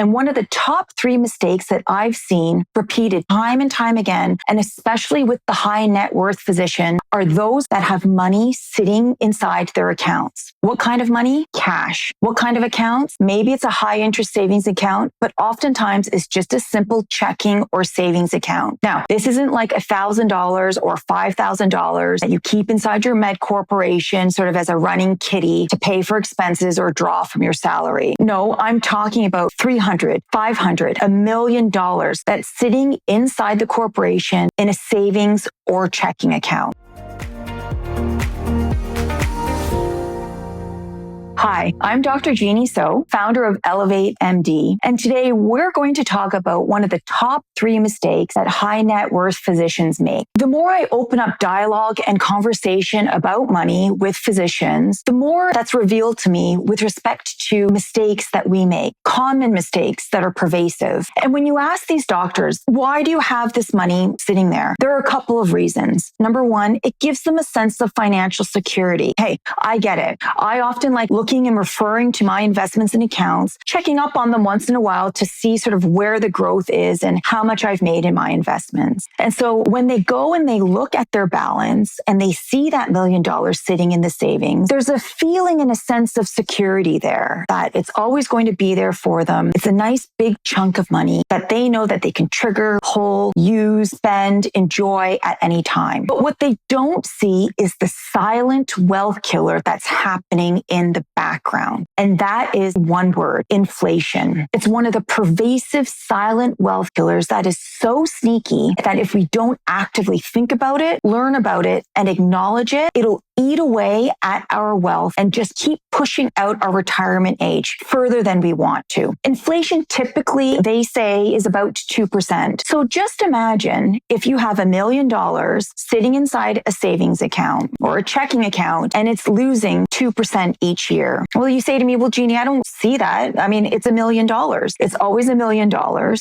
And one of the top 3 mistakes that I've seen repeated time and time again, and especially with the high net worth physician, are those that have money sitting inside their accounts. What kind of money? Cash. What kind of accounts? Maybe it's a high interest savings account, but oftentimes it's just a simple checking or savings account. Now, this isn't like $1,000 or $5,000 that you keep inside your med corporation sort of as a running kitty to pay for expenses or draw from your salary. No, I'm talking about $300, $500, $1 million that's sitting inside the corporation in a savings or checking account. Hi, I'm Dr. Genhee So, founder of ElevateMD, and today we're going to talk about one of the top 3 mistakes that high net worth physicians make. The more I open up dialogue and conversation about money with physicians, the more that's revealed to me with respect to mistakes that we make, common mistakes that are pervasive. And when you ask these doctors, why do you have this money sitting there? There are a couple of reasons. Number 1, it gives them a sense of financial security. Hey, I get it. I often like looking and referring to my investments and accounts, checking up on them once in a while to see sort of where the growth is and how much I've made in my investments. And so when they go and they look at their balance and they see that $1 million sitting in the savings, there's a feeling and a sense of security there that it's always going to be there for them. It's a nice big chunk of money that they know that they can trigger, pull, use, spend, enjoy at any time. But what they don't see is the silent wealth killer that's happening in the background. And that is one word: inflation. It's one of the pervasive silent wealth killers that is so sneaky that if we don't actively think about it, learn about it, and acknowledge it, it'll eat away at our wealth and just keep pushing out our retirement age further than we want to. Inflation typically, they say, is about 2%. So just imagine if you have $1 million sitting inside a savings account or a checking account and it's losing 2% each year. Well, you say to me, well, Genhee, I don't see that. I mean, it's $1 million. It's always $1 million.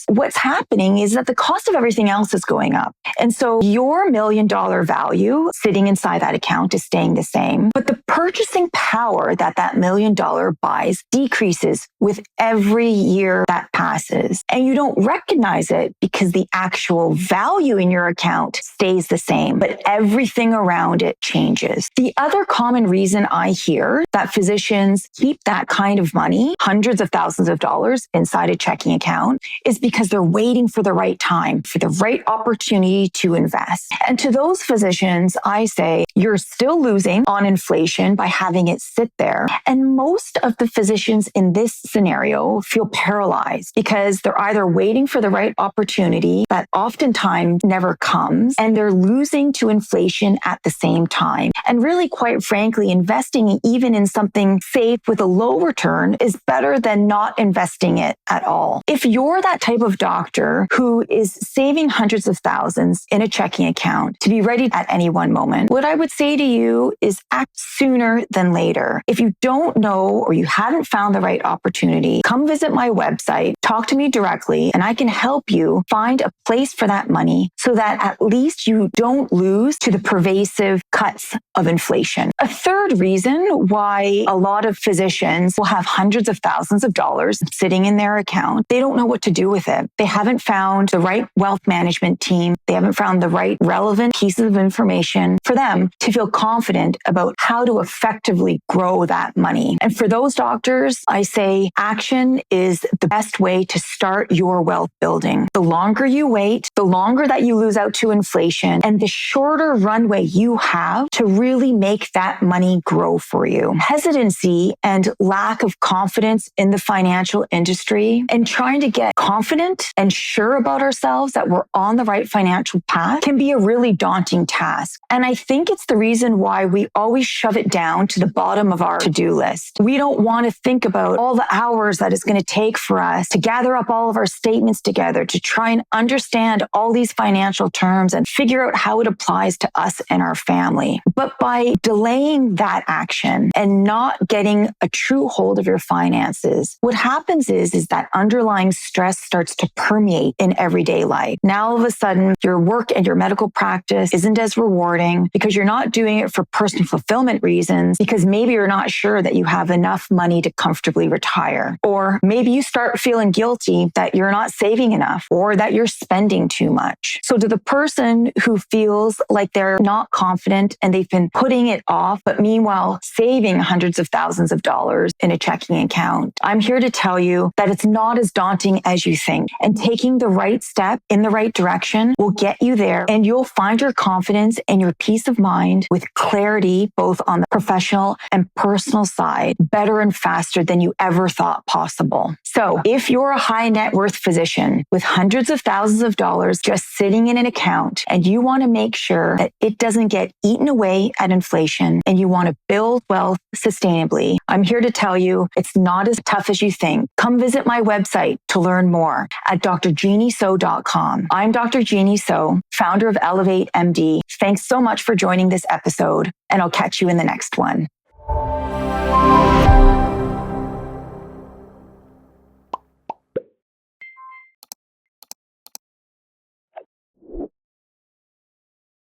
What's happening is that the cost of everything else is going up. And so your $1 million value sitting inside that account is staying the same, but the purchasing power that $1 million buys decreases with every year that passes. And you don't recognize it because the actual value in your account stays the same, but everything around it changes. The other common reason I hear that physicians keep that kind of money, hundreds of thousands of dollars inside a checking account, is because they're waiting for the right time, for the right opportunity to invest. And to those physicians, I say, you're still losing on inflation by having it sit there. And most of the physicians in this scenario feel paralyzed because they're either waiting for the right opportunity that oftentimes never comes, and they're losing to inflation at the same time. And really, quite frankly, investing even in something safe with a low return is better than not investing it at all. If you're that type of doctor who is saving hundreds of thousands in a checking account to be ready at any one moment, what I would say to you is act sooner than later. If you don't know or you haven't found the right opportunity, come visit my website, talk to me directly, and I can help you find a place for that money so that at least you don't lose to the pervasive cuts of inflation. A third reason why a lot of physicians will have hundreds of thousands of dollars sitting in their account, they don't know what to do with it. They haven't found the right wealth management team. They haven't found the right relevant pieces of information for them to feel confident about how to effectively grow that money. And for those doctors, I say action is the best way to start your wealth building. The longer you wait, the longer that you lose out to inflation, and the shorter runway you have to really make that money grow for you. Hesitancy and lack of confidence in the financial industry and trying to get confident and sure about ourselves that we're on the right financial path can be a really daunting task. And I think it's the reason why we always shove it down to the bottom of our to-do list. We don't want to think about all the hours that it's going to take for us to gather up all of our statements together, to try and understand all these financial terms and figure out how it applies to us and our family. But by delaying that action and not getting a true hold of your finances, what happens is that underlying stress starts to permeate in everyday life. Now, all of a sudden, your work and your medical practice isn't as rewarding because you're not doing it for personal fulfillment reasons because maybe you're not sure that you have enough money to comfortably retire. Or maybe you start feeling guilty that you're not saving enough or that you're spending too much. So to the person who feels like they're not confident and they've been putting it off, but meanwhile saving hundreds of thousands of dollars in a checking account, I'm here to tell you that it's not as daunting as you think. And taking the right step in the right direction will get you there, and you'll find your confidence and your peace of mind with clarity, both on the professional and personal side, better and faster than you ever thought possible. So if you're a high net worth physician with hundreds of thousands of dollars just sitting in an account and you want to make sure that it doesn't get eaten away at inflation and you want to build wealth sustainably, I'm here to tell you it's not as tough as you think. Come visit my website to learn more at drgenheeso.com. I'm Dr. Genhee So, founder of ElevateMD. Thanks so much for joining this episode, and I'll catch you in the next one.